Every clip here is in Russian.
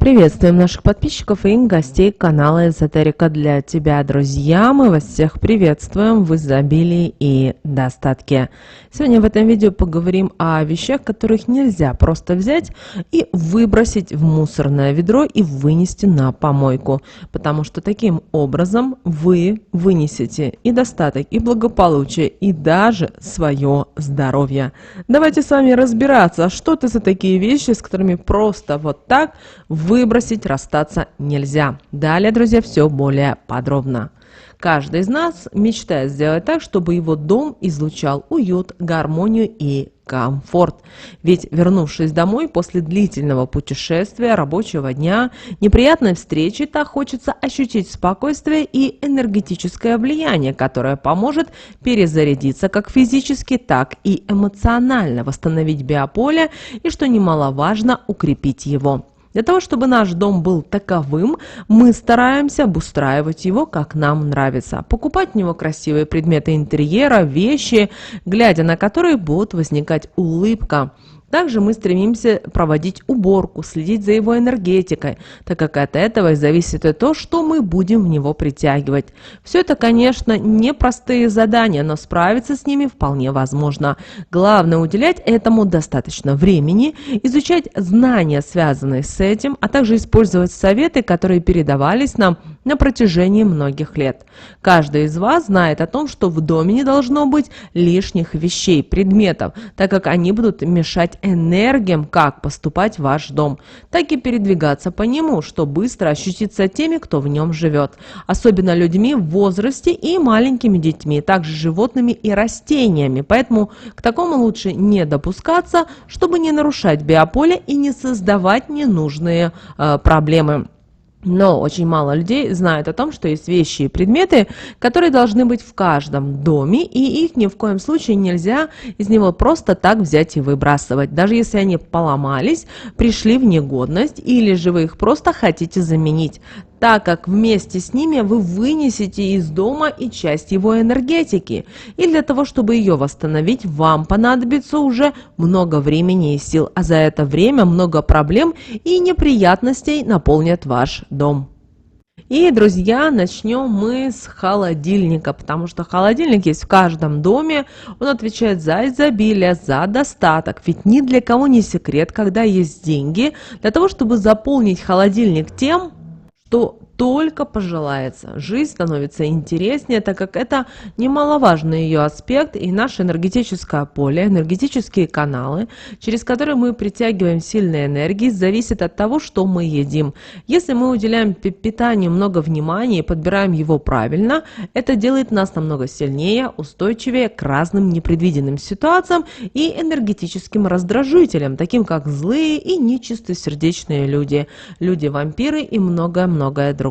Приветствуем наших подписчиков и гостей канала Эзотерика для тебя, друзья. Мы вас всех приветствуем в изобилии и достатке. Сегодня в этом видео поговорим о вещах, которых нельзя просто взять и выбросить в мусорное ведро и вынести на помойку, потому что таким образом вы вынесете и достаток, и благополучие, и даже свое здоровье. Давайте с вами разбираться, что это за такие вещи, с которыми просто вот так выбросить, расстаться нельзя. Далее, друзья, все более подробно. Каждый из нас мечтает сделать так, чтобы его дом излучал уют, гармонию и комфорт. Ведь, вернувшись домой после длительного путешествия, рабочего дня, неприятной встречи, так хочется ощутить спокойствие и энергетическое влияние, которое поможет перезарядиться как физически, так и эмоционально, восстановить биополе и, что немаловажно, укрепить его. Для того, чтобы наш дом был таковым, мы стараемся обустраивать его, как нам нравится. Покупать в него красивые предметы интерьера, вещи, глядя на которые будет возникать улыбка. Также мы стремимся проводить уборку, следить за его энергетикой, так как от этого и зависит и то, что мы будем в него притягивать. Все это, конечно, непростые задания, но справиться с ними вполне возможно. Главное уделять этому достаточно времени, изучать знания, связанные с этим, а также использовать советы, которые передавались нам на протяжении многих лет. Каждый из вас знает о том, что в доме не должно быть лишних вещей, предметов, так как они будут мешать энергиям, как поступать в ваш дом, так и передвигаться по нему, что быстро ощутится теми, кто в нем живет, особенно людьми в возрасте и маленькими детьми, также животными и растениями. Поэтому к такому лучше не допускаться, чтобы не нарушать биополе и не создавать ненужные проблемы. Но очень мало людей знают о том, что есть вещи и предметы, которые должны быть в каждом доме, и их ни в коем случае нельзя из него просто так взять и выбрасывать. Даже если они поломались, пришли в негодность, или же вы их просто хотите заменить, так как вместе с ними вы вынесете из дома и часть его энергетики. И для того, чтобы ее восстановить, вам понадобится уже много времени и сил, а за это время много проблем и неприятностей наполнят ваш дом. И, друзья, начнем мы с холодильника, потому что холодильник есть в каждом доме, он отвечает за изобилие, за достаток, ведь ни для кого не секрет, когда есть деньги, для того, чтобы заполнить холодильник тем, что только пожелается. Жизнь становится интереснее, так как это немаловажный ее аспект, и наше энергетическое поле, энергетические каналы, через которые мы притягиваем сильные энергии, зависит от того, что мы едим. Если мы уделяем питанию много внимания и подбираем его правильно, это делает нас намного сильнее, устойчивее к разным непредвиденным ситуациям и энергетическим раздражителям, таким как злые и нечистосердечные люди, люди-вампиры и многое-многое другое.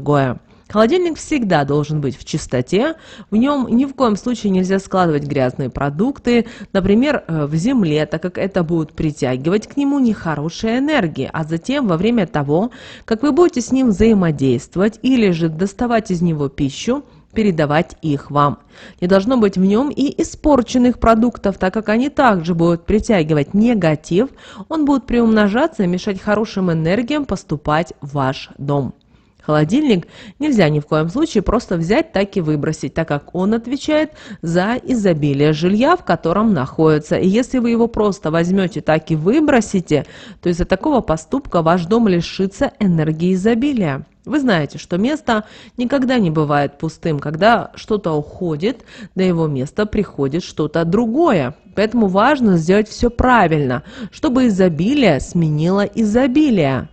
Холодильник всегда должен быть в чистоте, в нем ни в коем случае нельзя складывать грязные продукты, например, в земле, так как это будет притягивать к нему нехорошие энергии, а затем во время того, как вы будете с ним взаимодействовать или же доставать из него пищу, передавать их вам. Не должно быть в нем и испорченных продуктов, так как они также будут притягивать негатив, он будет приумножаться и мешать хорошим энергиям поступать в ваш дом. Холодильник нельзя ни в коем случае просто взять так и выбросить, так как он отвечает за изобилие жилья, в котором находится. И если вы его просто возьмете так и выбросите, то из-за такого поступка ваш дом лишится энергии изобилия. Вы знаете, что место никогда не бывает пустым. Когда что-то уходит, на его место приходит что-то другое. Поэтому важно сделать все правильно, чтобы изобилие сменило изобилие,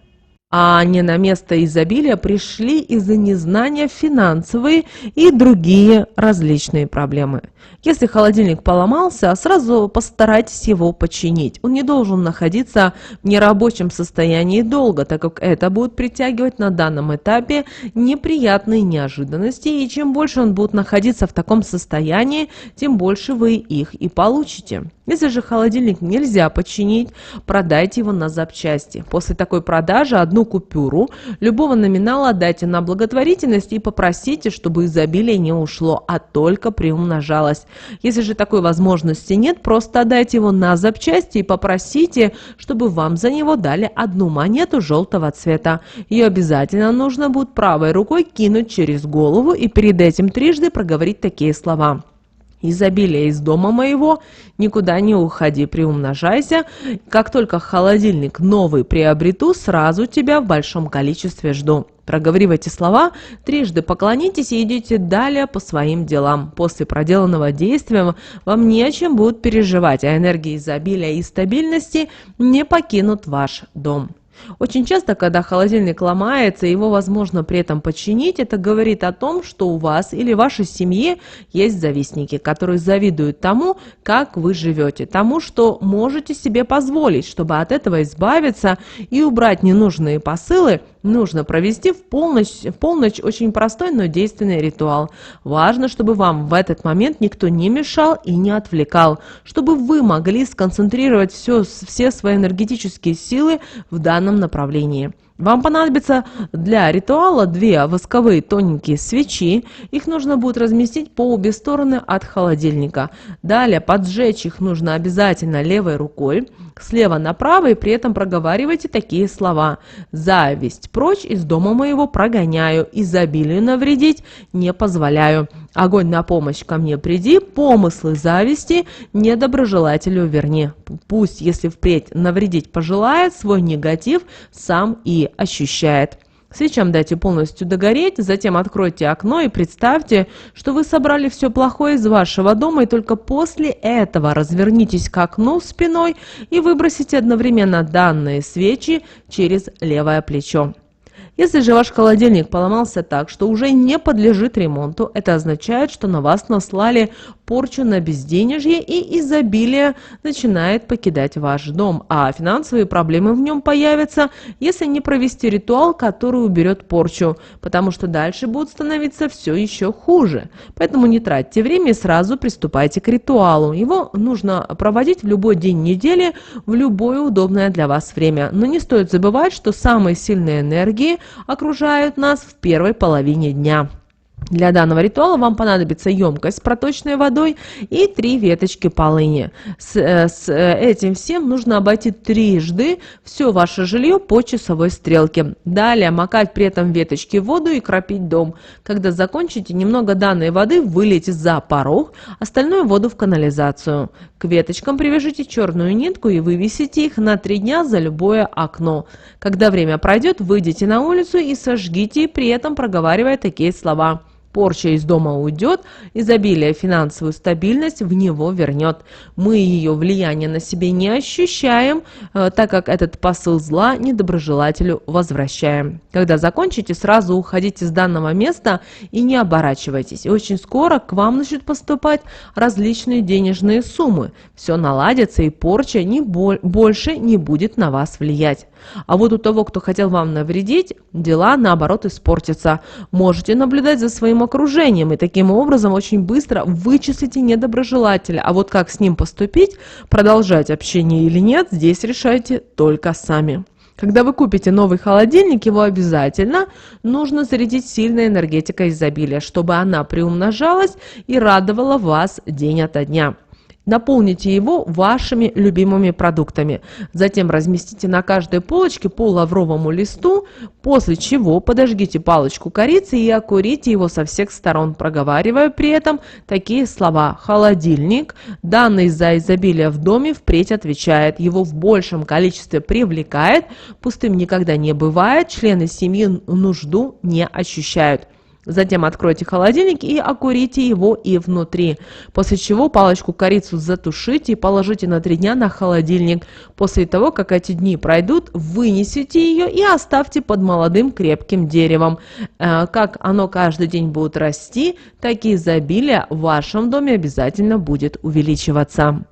а не на место изобилия пришли из-за незнания финансовые и другие различные проблемы. Если холодильник поломался, сразу постарайтесь его починить. Он не должен находиться в нерабочем состоянии долго, так как это будет притягивать на данном этапе неприятные неожиданности, и чем больше он будет находиться в таком состоянии, тем больше вы их и получите. Если же холодильник нельзя починить, продайте его на запчасти. После такой продажи одну одну купюру любого номинала отдайте на благотворительность и попросите, чтобы изобилие не ушло, а только приумножалось. Если же такой возможности нет, просто отдайте его на запчасти и попросите, чтобы вам за него дали одну монету желтого цвета. Ее обязательно нужно будет правой рукой кинуть через голову и перед этим трижды проговорить такие слова: изобилие из дома моего, никуда не уходи, приумножайся. Как только холодильник новый приобрету, сразу тебя в большом количестве жду. Проговорив эти слова, трижды поклонитесь и идите далее по своим делам. После проделанного действия вам не о чем будет переживать, а энергии изобилия и стабильности не покинут ваш дом. Очень часто, когда холодильник ломается, его возможно при этом починить, это говорит о том, что у вас или в вашей семье есть завистники, которые завидуют тому, как вы живете, тому, что можете себе позволить. Чтобы от этого избавиться и убрать ненужные посылы, нужно провести в полночь очень простой, но действенный ритуал. Важно, чтобы вам в этот момент никто не мешал и не отвлекал, чтобы вы могли сконцентрировать все свои энергетические силы в данном направлении. Вам понадобится для ритуала 2 восковые тоненькие свечи. Их нужно будет разместить по обе стороны от холодильника. Далее поджечь их нужно обязательно левой рукой, слева направо, и при этом проговаривайте такие слова: «Зависть прочь из дома моего прогоняю, изобилию навредить не позволяю. Огонь на помощь ко мне приди, помыслы зависти недоброжелателю верни. Пусть, если впредь навредить пожелает, свой негатив сам и ощущает». Свечам дайте полностью догореть, затем откройте окно и представьте, что вы собрали все плохое из вашего дома, и только после этого развернитесь к окну спиной и выбросите одновременно данные свечи через левое плечо. Если же ваш холодильник поломался так, что уже не подлежит ремонту, это означает, что на вас наслали порчу на безденежье, и изобилие начинает покидать ваш дом, а финансовые проблемы в нем появятся, если не провести ритуал, который уберет порчу, потому что дальше будет становиться все еще хуже. Поэтому не тратьте время и сразу приступайте к ритуалу. Его нужно проводить в любой день недели, в любое удобное для вас время. Но не стоит забывать, что самые сильные энергии окружают нас в первой половине дня. Для данного ритуала вам понадобится емкость с проточной водой и 3 веточки полыни. С этим всем нужно обойти трижды все ваше жилье по часовой стрелке. Далее макать при этом веточки в воду и кропить дом. Когда закончите, немного данной воды вылейте за порог, остальную воду в канализацию. К веточкам привяжите черную нитку и вывесите их на 3 дня за любое окно. Когда время пройдет, выйдите на улицу и сожгите, при этом проговаривая такие слова: порча из дома уйдет, изобилие, финансовую стабильность в него вернет. Мы ее влияние на себе не ощущаем, так как этот посыл зла недоброжелателю возвращаем. Когда закончите, сразу уходите с данного места и не оборачивайтесь. И очень скоро к вам начнут поступать различные денежные суммы. Все наладится, и порча больше не будет на вас влиять. А вот у того, кто хотел вам навредить, дела наоборот испортятся. Можете наблюдать за своим окружением и таким образом очень быстро вычислите недоброжелателя. А вот как с ним поступить, продолжать общение или нет, здесь решайте только сами. Когда вы купите новый холодильник, его обязательно нужно зарядить сильной энергетикой изобилия, чтобы она приумножалась и радовала вас день ото дня. Наполните его вашими любимыми продуктами. Затем разместите на каждой полочке по лавровому листу, после чего подожгите палочку корицы и окурите его со всех сторон, проговаривая при этом такие слова: «Холодильник, данный за изобилие в доме, впредь отвечает, его в большем количестве привлекает, пустым никогда не бывает, члены семьи нужду не ощущают». Затем откройте холодильник и окурите его и внутри, после чего палочку корицу затушите и положите на 3 дня на холодильник. После того, как эти дни пройдут, вынесите ее и оставьте под молодым крепким деревом. Как оно каждый день будет расти, так и изобилие в вашем доме обязательно будет увеличиваться.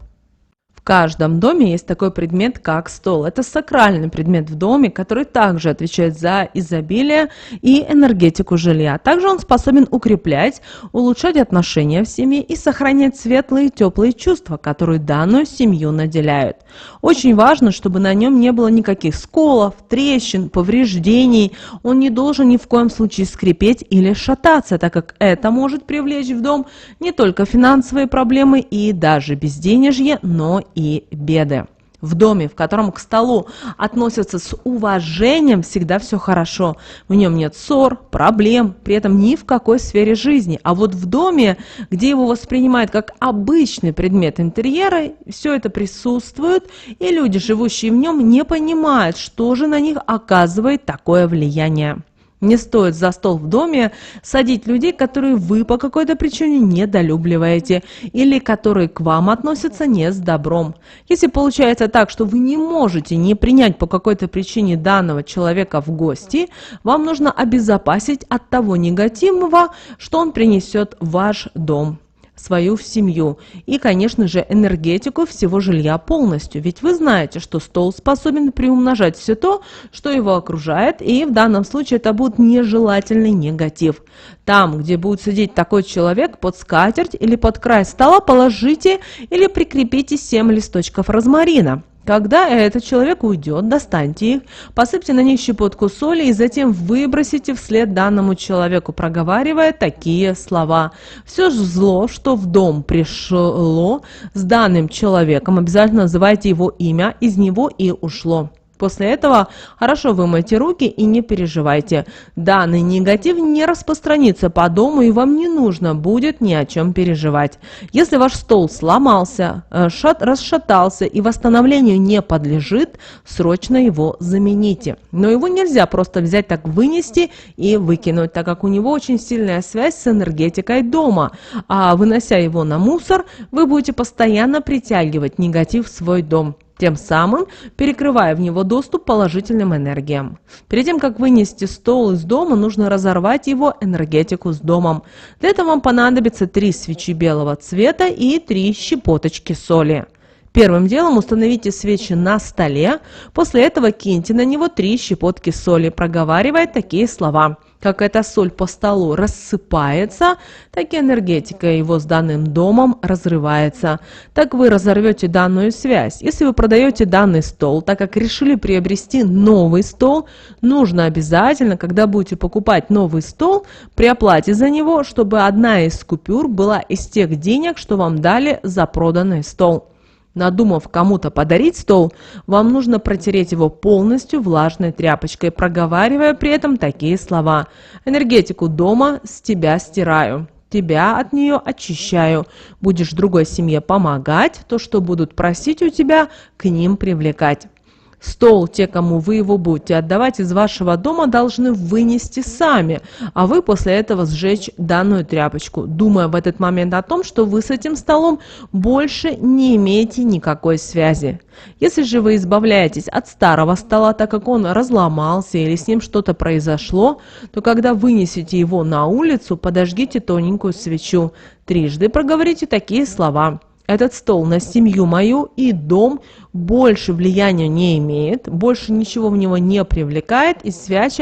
В В каждом доме есть такой предмет, как стол. Это сакральный предмет в доме, который также отвечает за изобилие и энергетику жилья. Также он способен укреплять, улучшать отношения в семье и сохранять светлые и теплые чувства, которые данную семью наделяют. Очень важно, чтобы на нем не было никаких сколов, трещин, повреждений. Он не должен ни в коем случае скрипеть или шататься, так как это может привлечь в дом не только финансовые проблемы и даже безденежье, но и беды. В доме, в котором к столу относятся с уважением, всегда все хорошо. В нем нет ссор, проблем, при этом ни в какой сфере жизни. А вот в доме, где его воспринимают как обычный предмет интерьера, все это присутствует, и люди, живущие в нем, не понимают, что же на них оказывает такое влияние. Не стоит за стол в доме садить людей, которые вы по какой-то причине недолюбливаете или которые к вам относятся не с добром. Если получается так, что вы не можете не принять по какой-то причине данного человека в гости, вам нужно обезопасить от того негативного, что он принесет в ваш дом, свою семью и, конечно же, энергетику всего жилья полностью. Ведь вы знаете, что стол способен приумножать все то, что его окружает, и в данном случае это будет нежелательный негатив. Там, где будет сидеть такой человек, под скатерть или под край стола положите или прикрепите 7 листочков розмарина. Когда этот человек уйдет, достаньте их, посыпьте на них щепотку соли и затем выбросите вслед данному человеку, проговаривая такие слова. Все же зло, что в дом пришло с данным человеком, обязательно называйте его имя, из него и ушло. После этого хорошо вымойте руки и не переживайте. Данный негатив не распространится по дому, и вам не нужно будет ни о чем переживать. Если ваш стол сломался, расшатался и восстановлению не подлежит, срочно его замените. Но его нельзя просто взять так, вынести и выкинуть, так как у него очень сильная связь с энергетикой дома. А вынося его на мусор, вы будете постоянно притягивать негатив в свой дом, тем самым перекрывая в него доступ положительным энергиям. Перед тем, как вынести стол из дома, нужно разорвать его энергетику с домом. Для этого вам понадобится 3 свечи белого цвета и 3 щепоточки соли. Первым делом установите свечи на столе, после этого киньте на него 3 щепотки соли, проговаривая такие слова. Как эта соль по столу рассыпается, так и энергетика его с данным домом разрывается. Так вы разорвете данную связь. Если вы продаете данный стол, так как решили приобрести новый стол, нужно обязательно, когда будете покупать новый стол, при оплате за него, чтобы одна из купюр была из тех денег, что вам дали за проданный стол. Надумав кому-то подарить стол, вам нужно протереть его полностью влажной тряпочкой, проговаривая при этом такие слова. Энергетику дома с тебя стираю. Тебя от нее очищаю. Будешь другой семье помогать, то, что будут просить у тебя, к ним привлекать. Стол, те, кому вы его будете отдавать из вашего дома, должны вынести сами, а вы после этого сжечь данную тряпочку, думая в этот момент о том, что вы с этим столом больше не имеете никакой связи. Если же вы избавляетесь от старого стола, так как он разломался или с ним что-то произошло, то когда вынесете его на улицу, подожгите тоненькую свечу. 3 проговорите такие слова. Этот стол на семью мою и дом больше влияния не имеет, больше ничего в него не привлекает и связь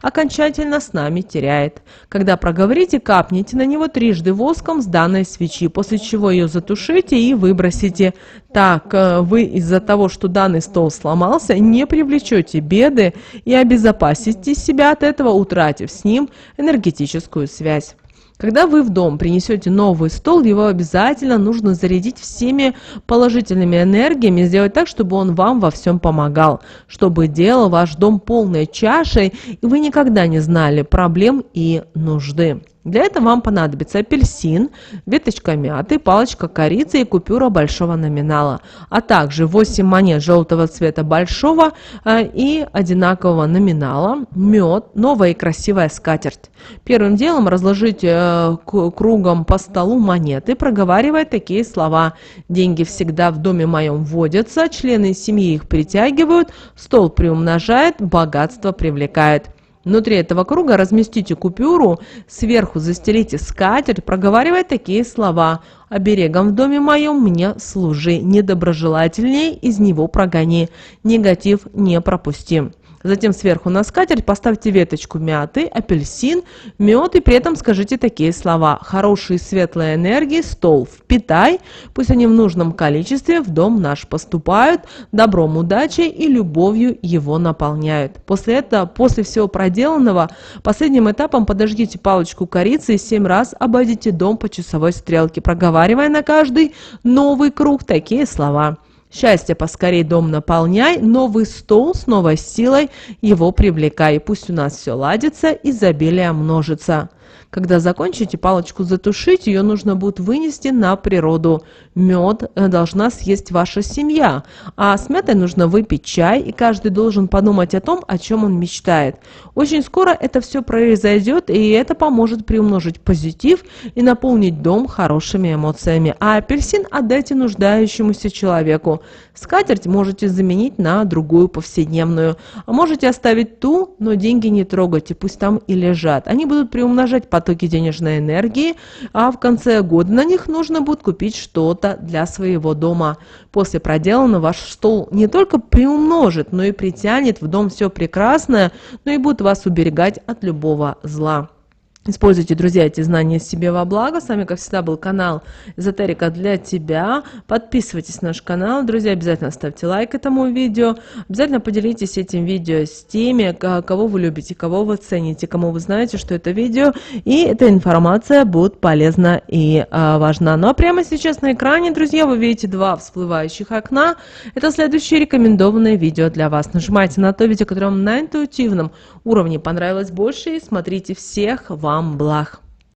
окончательно с нами теряет. Когда проговорите, капните на него 3 воском с данной свечи, после чего ее затушите и выбросите. Так вы из-за того, что данный стол сломался, не привлечете беды и обезопасите себя от этого, утратив с ним энергетическую связь. Когда вы в дом принесете новый стол, его обязательно нужно зарядить всеми положительными энергиями, сделать так, чтобы он вам во всем помогал, чтобы делал ваш дом полной чашей, и вы никогда не знали проблем и нужды. Для этого вам понадобится апельсин, веточка мяты, палочка корицы и купюра большого номинала, а также 8 монет желтого цвета большого и одинакового номинала, мед, новая и красивая скатерть. Первым делом разложите кругом по столу монеты, проговаривая такие слова. Деньги всегда в доме моем водятся, члены семьи их притягивают, стол приумножает, богатство привлекает. Внутри этого круга разместите купюру, сверху застелите скатерть, проговаривая такие слова: «Оберегом в доме моем мне служи, недоброжелательней из него прогони, негатив не пропусти». Затем сверху на скатерть поставьте веточку мяты, апельсин, мед и при этом скажите такие слова: «Хорошие светлые энергии, стол впитай, пусть они в нужном количестве в дом наш поступают, добром, удачей и любовью его наполняют». После этого, после всего проделанного, последним этапом подожгите палочку корицы и 7 раз обойдите дом по часовой стрелке, проговаривая на каждый новый круг такие слова: «Счастье поскорей дом наполняй, новый стол с новой силой его привлекай, пусть у нас все ладится, изобилие множится». Когда закончите, палочку затушить, ее нужно будет вынести на природу. Мед должна съесть ваша семья, а с мятой нужно выпить чай, и каждый должен подумать о том, о чем он мечтает. Очень скоро это все произойдет, и это поможет приумножить позитив и наполнить дом хорошими эмоциями. А апельсин отдайте нуждающемуся человеку. Скатерть можете заменить на другую повседневную, а можете оставить ту, но деньги не трогайте, пусть там и лежат. Они будут приумножать потоки денежной энергии, а в конце года на них нужно будет купить что-то для своего дома. После проделанного ваш стол не только приумножит, но и притянет в дом все прекрасное, но и будет вас уберегать от любого зла. Используйте, друзья, эти знания себе во благо. С вами, как всегда, был канал Эзотерика для тебя. Подписывайтесь на наш канал, друзья, обязательно ставьте лайк этому видео. Обязательно поделитесь этим видео с теми, кого вы любите, кого вы цените, кому вы знаете, что это видео и эта информация будет полезна и важна. Ну а прямо сейчас на экране, друзья, вы видите 2 всплывающих окна. Это следующее рекомендованное видео для вас. Нажимайте на то видео, которое вам на интуитивном уровне понравилось больше, и смотрите. Всех вам благ!